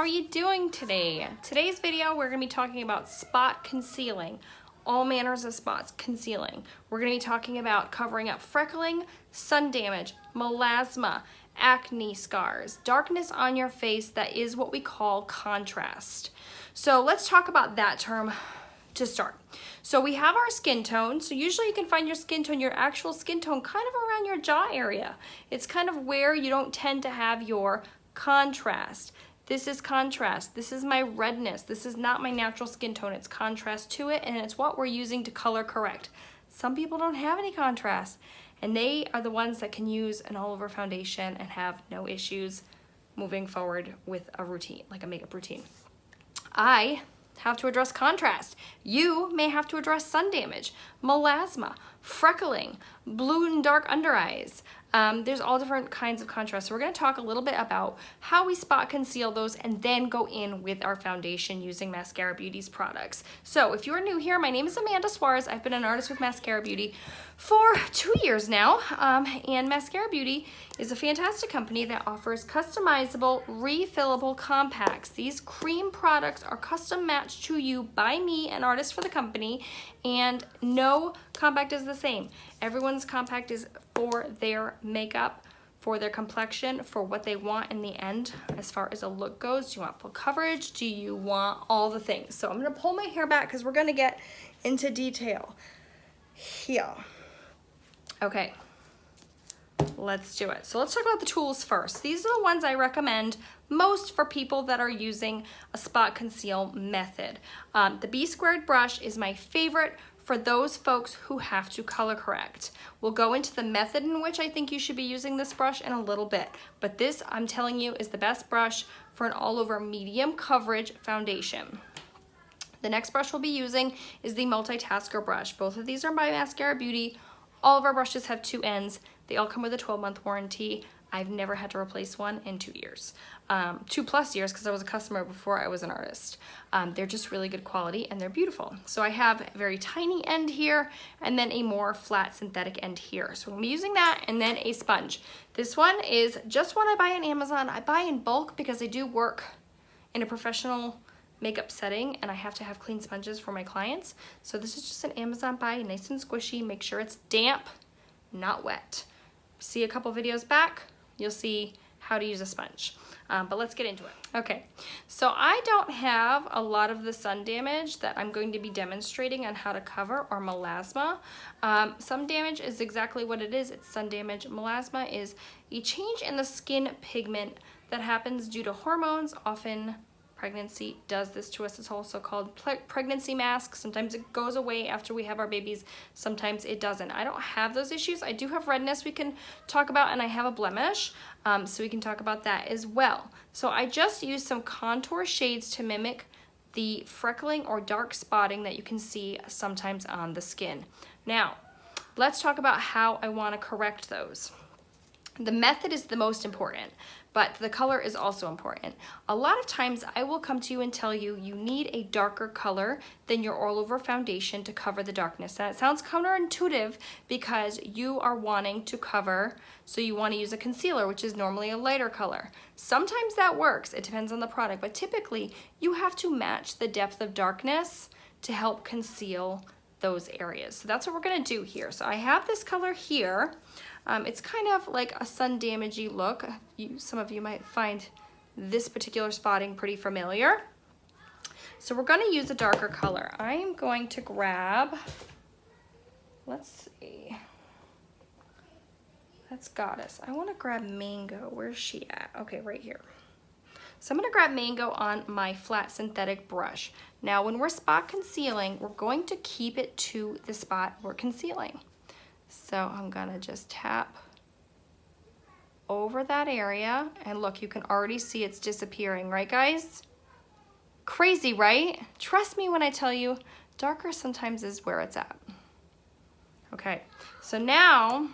are you doing today? Today's video, we're gonna be talking about spot concealing, all manners of spots concealing. We're gonna be talking about covering up freckling, sun damage, melasma, acne scars, darkness on your face that is what we call contrast. So let's talk about that term to start. So we have our skin tone. So usually you can find your skin tone, your actual skin tone, kind of around your jaw area. It's kind of where you don't tend to have your contrast. This is contrast. This is my redness. This is not my natural skin tone. It's contrast to it, and it's what we're using to color correct. Some people don't have any contrast, and they are the ones that can use an all-over foundation and have no issues moving forward with a routine, like a makeup routine. I have to address contrast. You may have to address sun damage, melasma, freckling, blue and dark under eyes. There's all different kinds of contrast. So we're gonna talk a little bit about how we spot conceal those and then go in with our foundation using Maskcara Beauty's products. So if you're new here, my name is Amanda Suarez. I've been an artist with Maskcara Beauty for 2 years now. And Maskcara Beauty is a fantastic company that offers customizable, refillable compacts. These cream products are custom matched to you by me, an artist for the company, and no compact is the same. Everyone's compact is for their makeup, for their complexion, for what they want in the end as far as a look goes. Do you want full coverage? Do you want all the things? So I'm gonna pull my hair back because we're gonna get into detail here. Okay, let's do it. So let's talk about the tools first. These are the ones I recommend most for people that are using a spot conceal method. The B² brush is my favorite for those folks who have to color correct. We'll go into the method in which I think you should be using this brush in a little bit, but this, I'm telling you, is the best brush for an all-over medium coverage foundation. The next brush we'll be using is the multitasker brush. Both of these are by Maskcara Beauty. All of our brushes have 2 ends. They all come with a 12-month warranty. I've never had to replace one in 2 years. 2+ years because I was a customer before I was an artist. They're just really good quality and they're beautiful. So I have a very tiny end here and then a more flat synthetic end here. So I'm using that and then a sponge. This one is just one I buy on Amazon. I buy in bulk because I do work in a professional makeup setting and I have to have clean sponges for my clients. So this is just an Amazon buy, nice and squishy. Make sure it's damp, not wet. See a couple videos back, you'll see how to use a sponge. But let's get into it. Okay, so I don't have a lot of the sun damage that I'm going to be demonstrating on how to cover, or melasma. Sun damage is exactly what it is. It's sun damage. Melasma is a change in the skin pigment that happens due to hormones. Often pregnancy does this to us. It's also called pregnancy mask. Sometimes it goes away after we have our babies. Sometimes it doesn't. I don't have those issues. I do have redness we can talk about, and I have a blemish, so we can talk about that as well. So I just used some contour shades to mimic the freckling or dark spotting that you can see sometimes on the skin. Now, let's talk about how I want to correct those. The method is the most important, but the color is also important. A lot of times I will come to you and tell you you need a darker color than your all-over foundation to cover the darkness. That sounds counterintuitive because you are wanting to cover, so you want to use a concealer, which is normally a lighter color. Sometimes that works, it depends on the product, but typically you have to match the depth of darkness to help conceal those areas. So that's what we're gonna do here. So I have this color here. It's kind of like a sun damagey look. Some of you might find this particular spotting pretty familiar. So we're gonna use a darker color. I am going to grab, let's see, that's Goddess. I wanna grab Mango. Where's she at? Okay, right here. So I'm gonna grab Mango on my flat synthetic brush. Now when we're spot concealing, we're going to keep it to the spot we're concealing. So I'm gonna just tap over that area, and look, you can already see it's disappearing, right guys? Crazy, right? Trust me when I tell you, darker sometimes is where it's at. Okay, so now I'm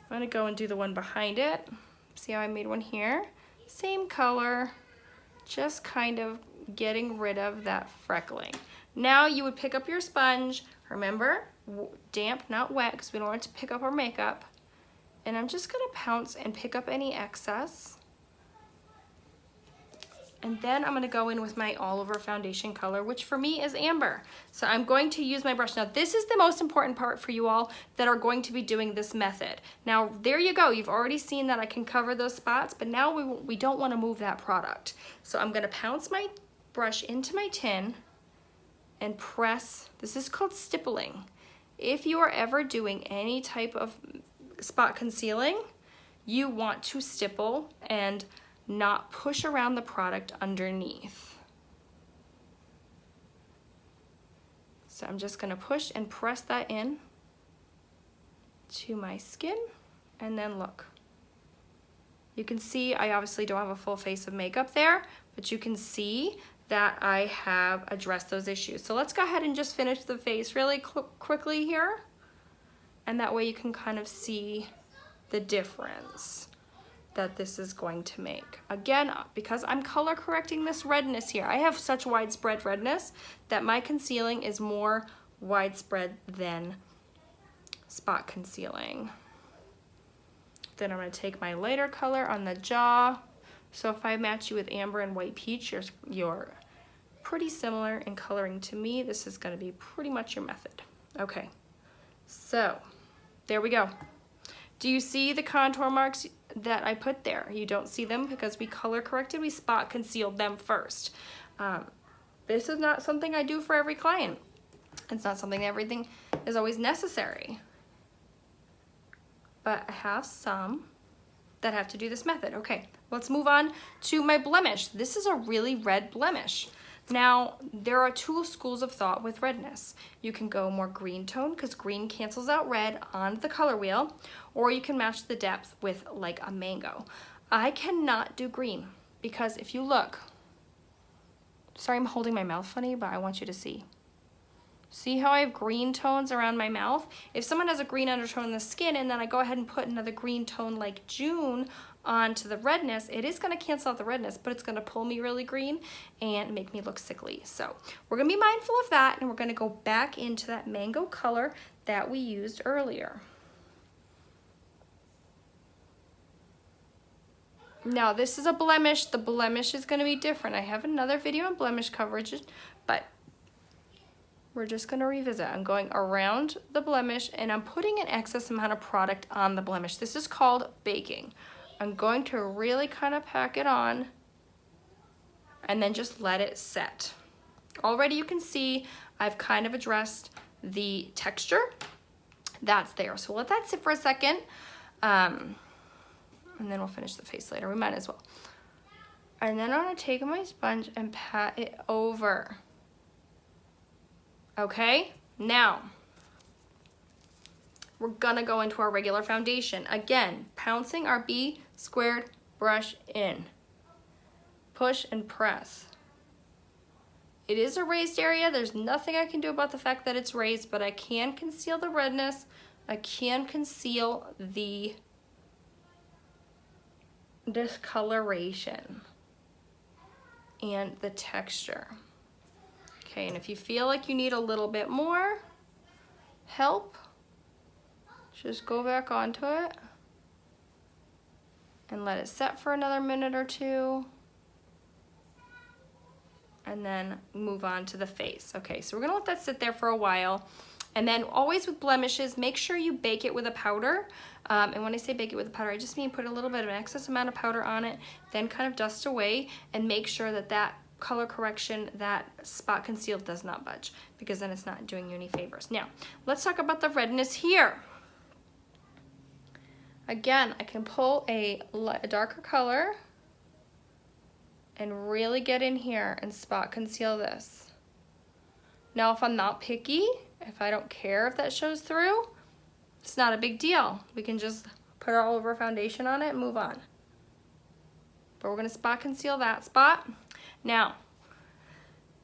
gonna go and do the one behind it. See how I made one here? Same color, just kind of getting rid of that freckling. Now you would pick up your sponge, remember, damp, not wet, because we don't want it to pick up our makeup. And I'm just gonna pounce and pick up any excess And then I'm gonna go in with my all over foundation color, which for me is amber. So I'm going to use my brush. Now this is the most important part for you all that are going to be doing this method. Now there you go, you've already seen that I can cover those spots, but now we don't wanna move that product. So I'm gonna pounce my brush into my tin and press. This is called stippling. If you are ever doing any type of spot concealing, you want to stipple and not push around the product underneath. So I'm just gonna push and press that in to my skin, and then look. You can see I obviously don't have a full face of makeup there, but you can see that I have addressed those issues. So let's go ahead and just finish the face really quickly here, and that way you can kind of see the difference that this is going to make. Again, because I'm color correcting this redness here, I have such widespread redness that my concealing is more widespread than spot concealing. Then I'm gonna take my lighter color on the jaw. So if I match you with amber and white peach, you're pretty similar in coloring to me. This is gonna be pretty much your method. Okay, so there we go. Do you see the contour marks that I put there? You don't see them because we color corrected, we spot concealed them first. This is not something I do for every client. It's not something everything is always necessary. But I have some that have to do this method. Okay, let's move on to my blemish. This is a really red blemish. Now, there are two schools of thought with redness. You can go more green tone because green cancels out red on the color wheel, or you can match the depth with like a mango. I cannot do green because if you look, sorry I'm holding my mouth funny, but I want you to see. See how I have green tones around my mouth? If someone has a green undertone in the skin and then I go ahead and put another green tone like June onto the redness, it is gonna cancel out the redness, but it's gonna pull me really green and make me look sickly. So we're gonna be mindful of that, and we're gonna go back into that mango color that we used earlier. Now this is a blemish. The blemish is gonna be different. I have another video on blemish coverage, but we're just gonna revisit. I'm going around the blemish and I'm putting an excess amount of product on the blemish. This is called baking. I'm going to really kind of pack it on and then just let it set. Already you can see I've kind of addressed the texture that's there. So let that sit for a second, and then we'll finish the face later. We might as well. And then I'm gonna take my sponge and pat it over. Okay, now we're gonna go into our regular foundation. Again, pouncing our B squared brush in. Push and press. It is a raised area. There's nothing I can do about the fact that it's raised, but I can conceal the redness. I can conceal the discoloration and the texture. Okay, and if you feel like you need a little bit more help, just go back onto it and let it set for another minute or two, and then move on to the face. Okay, so we're gonna let that sit there for a while. And then always with blemishes, make sure you bake it with a powder. And when I say bake it with a powder, I just mean put a little bit of an excess amount of powder on it, then kind of dust away and make sure that that color correction, that spot conceal does not budge, because then it's not doing you any favors. Now, let's talk about the redness here. Again, I can pull a darker color and really get in here and spot conceal this. Now, if I'm not picky, if I don't care if that shows through, it's not a big deal. We can just put our all over foundation on it and move on. But we're gonna spot conceal that spot. Now,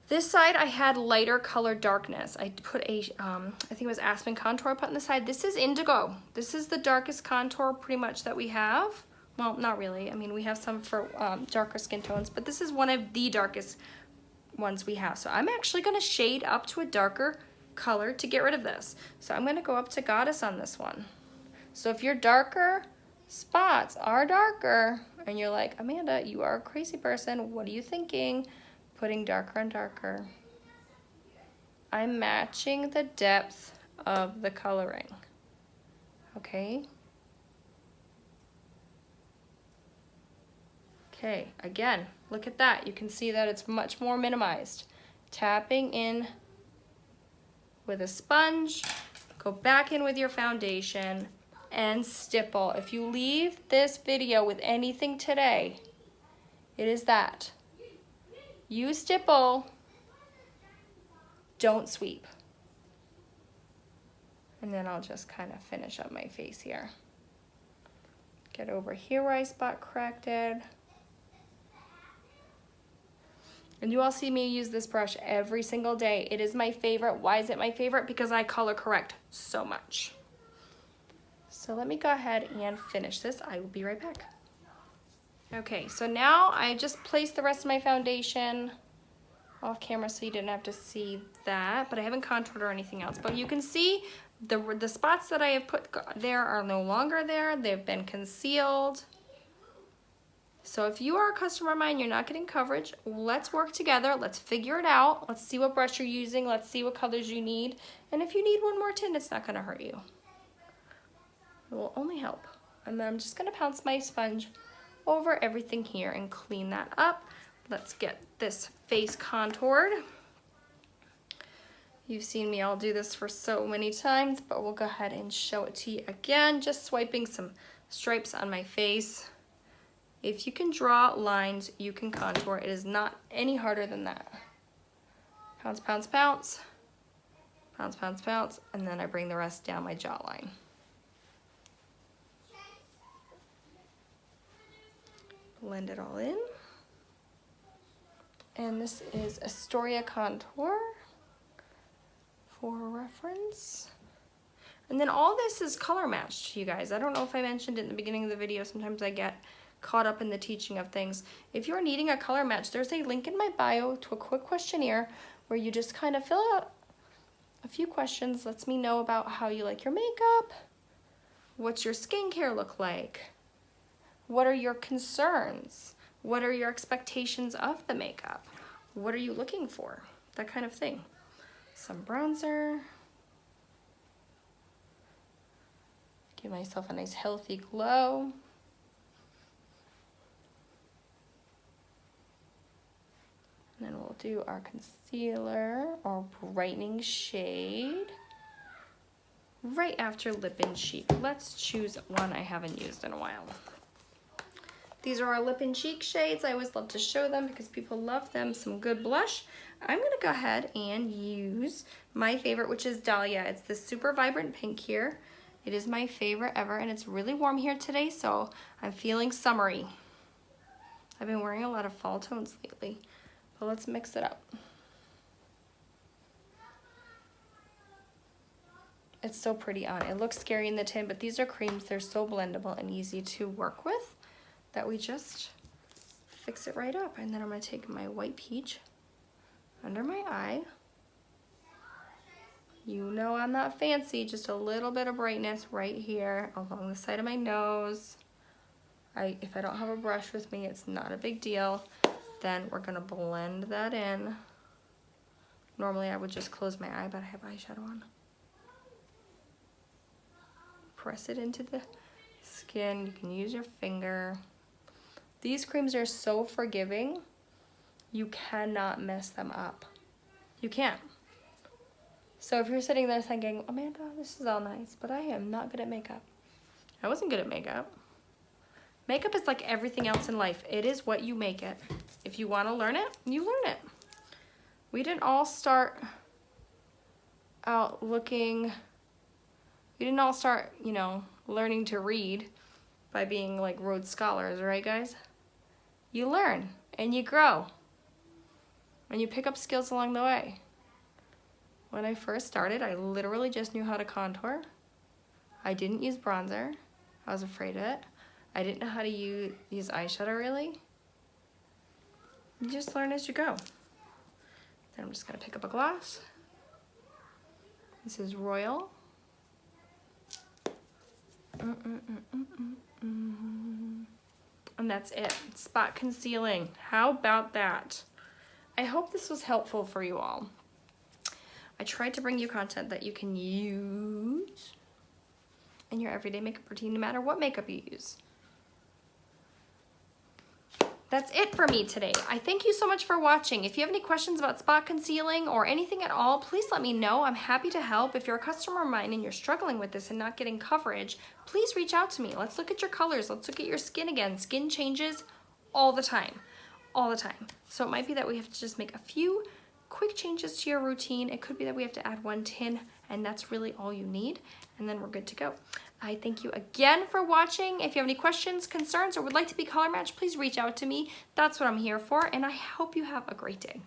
this side I had lighter color darkness. I put a, I think it was Aspen contour I put on the side. This is indigo. This is the darkest contour pretty much that we have. Well, not really. I mean, we have some for darker skin tones, but this is one of the darkest ones we have. So I'm actually gonna shade up to a darker color to get rid of this. So I'm gonna go up to Goddess on this one. So if you're darker, spots are darker. And you're like, Amanda, you are a crazy person. What are you thinking? Putting darker and darker. I'm matching the depth of the coloring. Okay. Okay, again, look at that. You can see that it's much more minimized. Tapping in with a sponge, go back in with your foundation, and stipple. If you leave this video with anything today, it is that. You stipple, don't sweep. And then I'll just kind of finish up my face here. Get over here where I spot corrected. And you all see me use this brush every single day. It is my favorite. Why is it my favorite? Because I color correct so much. So let me go ahead and finish this. I will be right back. Okay, so now I just placed the rest of my foundation off camera so you didn't have to see that, but I haven't contoured or anything else. But you can see the spots that I have put there are no longer there. They've been concealed. So if you are a customer of mine, you're not getting coverage, let's work together. Let's figure it out. Let's see what brush you're using. Let's see what colors you need. And if you need one more tint, it's not gonna hurt you. It will only help. And then I'm just gonna pounce my sponge over everything here and clean that up. Let's get this face contoured. You've seen me all do this for so many times, but we'll go ahead and show it to you again. Just swiping some stripes on my face. If you can draw lines, you can contour. It is not any harder than that. Pounce, pounce, pounce. Pounce, pounce, pounce. And then I bring the rest down my jawline. Blend it all in. And this is Astoria Contour for reference. And then all this is color matched, you guys. I don't know if I mentioned it in the beginning of the video. Sometimes I get caught up in the teaching of things. If you're needing a color match, there's a link in my bio to a quick questionnaire where you just kind of fill out a few questions. Lets me know about how you like your makeup. What's your skincare look like? What are your concerns? What are your expectations of the makeup? What are you looking for? That kind of thing. Some bronzer. Give myself a nice healthy glow. And then we'll do our concealer or brightening shade right after Lip and Cheek. Let's choose one I haven't used in a while. These are our Lip and Cheek shades. I always love to show them because people love them. Some good blush. I'm gonna go ahead and use my favorite, which is Dahlia. It's this super vibrant pink here. It is my favorite ever, and it's really warm here today, so I'm feeling summery. I've been wearing a lot of fall tones lately. But let's mix it up. It's so pretty on. It looks scary in the tin, but these are creams. They're so blendable and easy to work with that we just fix it right up. And then I'm gonna take my white peach under my eye. You know I'm not fancy, just a little bit of brightness right here along the side of my nose. If I don't have a brush with me, it's not a big deal. Then we're gonna blend that in. Normally I would just close my eye, but I have eyeshadow on. Press it into the skin. You can use your finger. These creams are so forgiving. You cannot mess them up. You can't. So if you're sitting there thinking, Amanda, this is all nice, but I am not good at makeup. I wasn't good at makeup. Makeup is like everything else in life. It is what you make it. If you want to learn it, you learn it. We didn't all start out looking, we didn't all start, you know, learning to read by being like Rhodes Scholars, right guys? You learn and you grow and you pick up skills along the way. When I first started, I literally just knew how to contour. I didn't use bronzer. I was afraid of it. I didn't know how to use eyeshadow really. You just learn as you go. Then I'm just gonna pick up a gloss. This is Royal. And that's it. Spot concealing. How about that? I hope this was helpful for you all. I tried to bring you content that you can use in your everyday makeup routine, no matter what makeup you use. That's it for me today. I thank you so much for watching. If you have any questions about spot concealing or anything at all, please let me know. I'm happy to help. If you're a customer of mine and you're struggling with this and not getting coverage, please reach out to me. Let's look at your colors. Let's look at your skin again. Skin changes all the time, all the time. So it might be that we have to just make a few quick changes to your routine. It could be that we have to add 1 tin, and that's really all you need, and then we're good to go. I thank you again for watching. If you have any questions, concerns, or would like to be color matched, please reach out to me. That's what I'm here for, and I hope you have a great day.